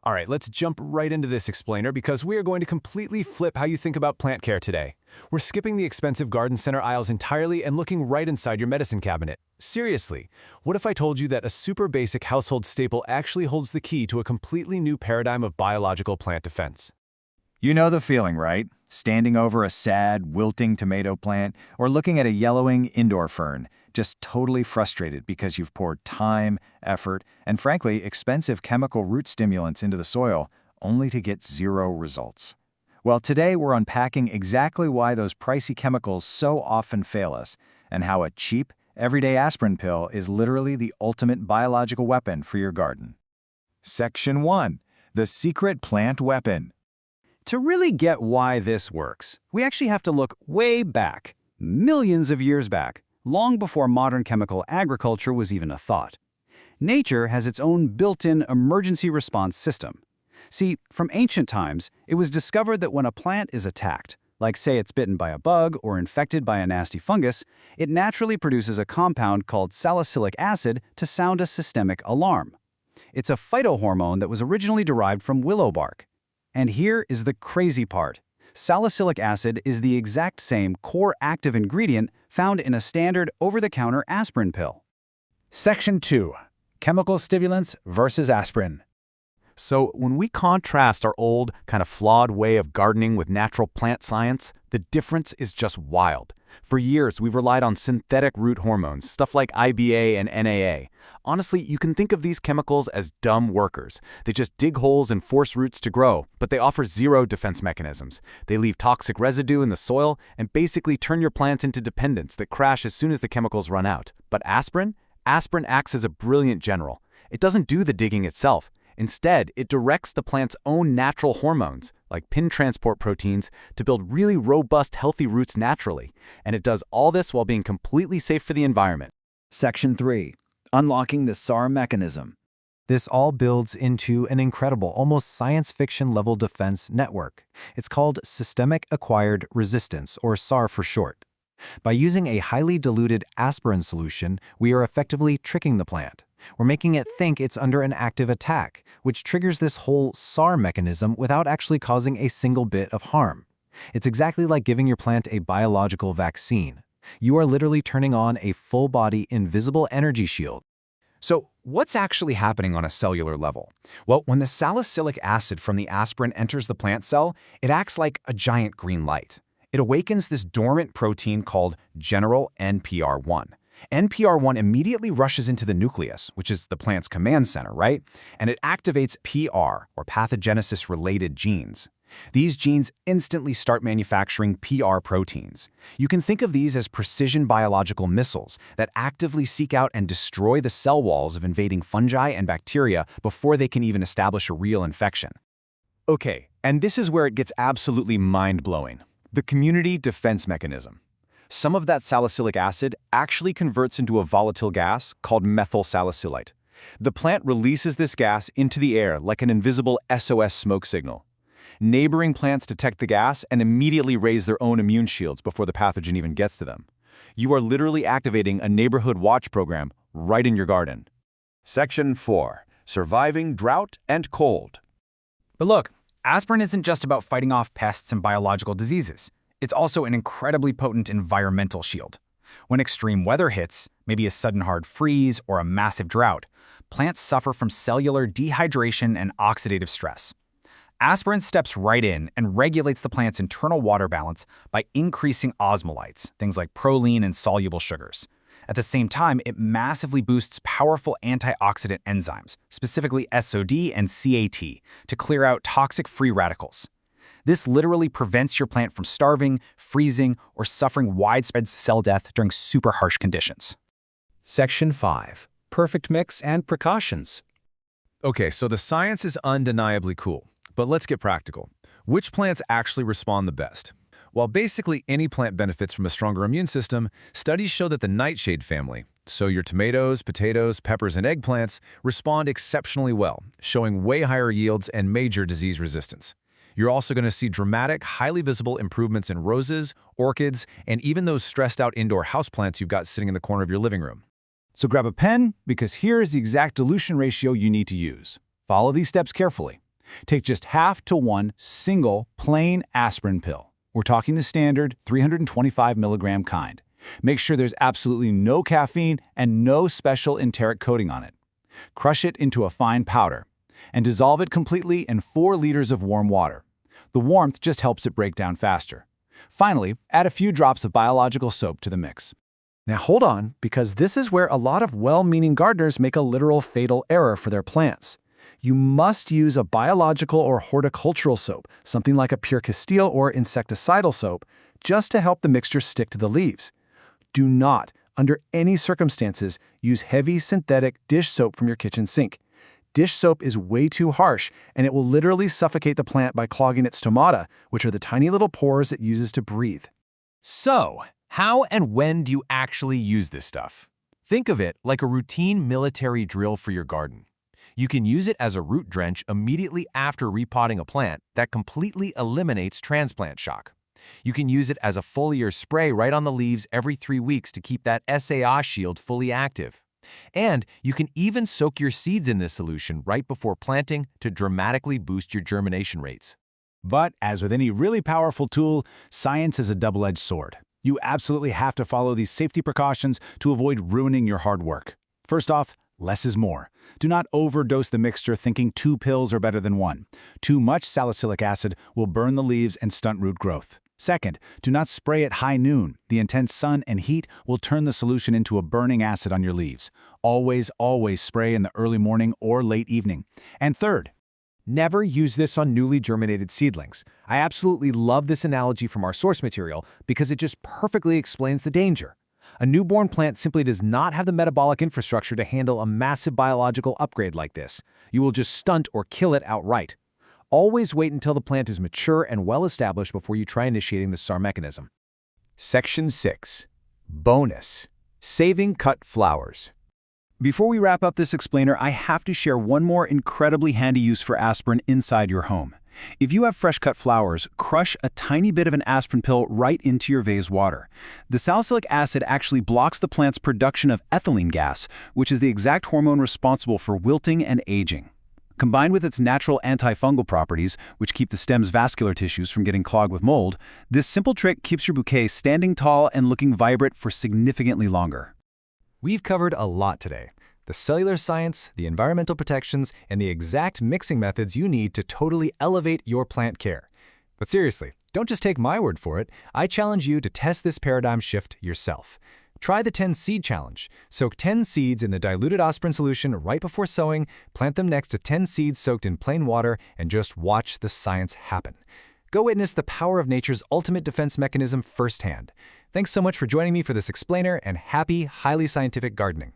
All right, let's jump right into this explainer because we are going to completely flip how you think about plant care today. We're skipping the expensive garden center aisles entirely and looking right inside your medicine cabinet. Seriously, what if I told you that a super basic household staple actually holds the key to a completely new paradigm of biological plant defense? You know the feeling, right? Standing over a sad, wilting tomato plant or looking at a yellowing indoor fern, just totally frustrated because you've poured time, effort, and frankly, expensive chemical root stimulants into the soil only to get zero results. Well, today we're unpacking exactly why those pricey chemicals so often fail us and how a cheap, everyday aspirin pill is literally the ultimate biological weapon for your garden. Section 1. The Secret Plant Weapon. To really get why this works, we actually have to look way back, millions of years back, long before modern chemical agriculture was even a thought. Nature has its own built-in emergency response system. See, from ancient times, it was discovered that when a plant is attacked, like say it's bitten by a bug or infected by a nasty fungus, it naturally produces a compound called salicylic acid to sound a systemic alarm. It's a phytohormone that was originally derived from willow bark. And here is the crazy part. Salicylic acid is the exact same core active ingredient found in a standard over-the-counter aspirin pill. Section 2. Chemical stimulants versus aspirin. So when we contrast our old, kind of flawed way of gardening with natural plant science, the difference is just wild. For years, we've relied on synthetic root hormones, stuff like IBA and NAA. Honestly, you can think of these chemicals as dumb workers. They just dig holes and force roots to grow, but they offer zero defense mechanisms. They leave toxic residue in the soil and basically turn your plants into dependents that crash as soon as the chemicals run out. But aspirin? Aspirin acts as a brilliant general. It doesn't do the digging itself. Instead, it directs the plant's own natural hormones, like pin transport proteins, to build really robust, healthy roots naturally. And it does all this while being completely safe for the environment. Section 3. Unlocking the SAR mechanism. This all builds into an incredible, almost science fiction level defense network. It's called Systemic Acquired Resistance, or SAR for short. By using a highly diluted aspirin solution, we are effectively tricking the plant. We're making it think it's under an active attack, which triggers this whole SAR mechanism without actually causing a single bit of harm. It's exactly like giving your plant a biological vaccine. You are literally turning on a full-body invisible energy shield. So, what's actually happening on a cellular level? Well, when the salicylic acid from the aspirin enters the plant cell, it acts like a giant green light. It awakens this dormant protein called general NPR1. NPR1 immediately rushes into the nucleus, which is the plant's command center, right? And it activates PR, or pathogenesis-related genes. These genes instantly start manufacturing PR proteins. You can think of these as precision biological missiles that actively seek out and destroy the cell walls of invading fungi and bacteria before they can even establish a real infection. Okay, and this is where it gets absolutely mind-blowing. The community defense mechanism. Some of that salicylic acid actually converts into a volatile gas called methyl salicylate. The plant releases this gas into the air like an invisible SOS smoke signal. Neighboring plants detect the gas and immediately raise their own immune shields before the pathogen even gets to them. You are literally activating a neighborhood watch program right in your garden. Section 4. Surviving Drought and Cold. But look, aspirin isn't just about fighting off pests and biological diseases. It's also an incredibly potent environmental shield. When extreme weather hits, maybe a sudden hard freeze or a massive drought, plants suffer from cellular dehydration and oxidative stress. Aspirin steps right in and regulates the plant's internal water balance by increasing osmolytes, things like proline and soluble sugars. At the same time, it massively boosts powerful antioxidant enzymes, specifically SOD and CAT, to clear out toxic free radicals. This literally prevents your plant from starving, freezing, or suffering widespread cell death during super harsh conditions. Section 5. Perfect mix and precautions. Okay, so the science is undeniably cool, but let's get practical. Which plants actually respond the best? While basically any plant benefits from a stronger immune system, studies show that the nightshade family, so your tomatoes, potatoes, peppers, and eggplants, respond exceptionally well, showing way higher yields and major disease resistance. You're also going to see dramatic, highly visible improvements in roses, orchids, and even those stressed-out indoor houseplants you've got sitting in the corner of your living room. So grab a pen, because here is the exact dilution ratio you need to use. Follow these steps carefully. Take just half to one single plain aspirin pill. We're talking the standard 325 milligram kind. Make sure there's absolutely no caffeine and no special enteric coating on it. Crush it into a fine powder and dissolve it completely in 4 liters of warm water. The warmth just helps it break down faster. Finally, add a few drops of biological soap to the mix. Now hold on, because this is where a lot of well-meaning gardeners make a literal fatal error for their plants. You must use a biological or horticultural soap, something like a Pure Castile or insecticidal soap, just to help the mixture stick to the leaves. Do not, under any circumstances, use heavy synthetic dish soap from your kitchen sink. Dish soap is way too harsh, and it will literally suffocate the plant by clogging its stomata, which are the tiny little pores it uses to breathe. So, how and when do you actually use this stuff? Think of it like a routine military drill for your garden. You can use it as a root drench immediately after repotting a plant that completely eliminates transplant shock. You can use it as a foliar spray right on the leaves every 3 weeks to keep that SAA shield fully active. And you can even soak your seeds in this solution right before planting to dramatically boost your germination rates. But as with any really powerful tool, science is a double-edged sword. You absolutely have to follow these safety precautions to avoid ruining your hard work. First off, less is more. Do not overdose the mixture thinking 2 pills are better than 1. Too much salicylic acid will burn the leaves and stunt root growth. Second, do not spray at high noon. The intense sun and heat will turn the solution into a burning acid on your leaves. Always spray in the early morning or late evening. And third, Never use this on newly germinated seedlings. I absolutely love this analogy from our source material because it just perfectly explains the danger. A newborn plant simply does not have the metabolic infrastructure to handle a massive biological upgrade like this. You will just stunt or kill it outright. Always wait until the plant is mature and well-established before you try initiating the SAR mechanism. Section 6. Bonus. Saving cut flowers. Before we wrap up this explainer, I have to share one more incredibly handy use for aspirin inside your home. If you have fresh cut flowers, crush a tiny bit of an aspirin pill right into your vase water. The salicylic acid actually blocks the plant's production of ethylene gas, which is the exact hormone responsible for wilting and aging. Combined with its natural antifungal properties, which keep the stem's vascular tissues from getting clogged with mold, this simple trick keeps your bouquet standing tall and looking vibrant for significantly longer. We've covered a lot today. The cellular science, the environmental protections, and the exact mixing methods you need to totally elevate your plant care. But seriously, don't just take my word for it. I challenge you to test this paradigm shift yourself. Try the 10 seed challenge. Soak 10 seeds in the diluted aspirin solution right before sowing, plant them next to 10 seeds soaked in plain water, and just watch the science happen. Go witness the power of nature's ultimate defense mechanism firsthand. Thanks so much for joining me for this explainer, and happy, highly scientific gardening.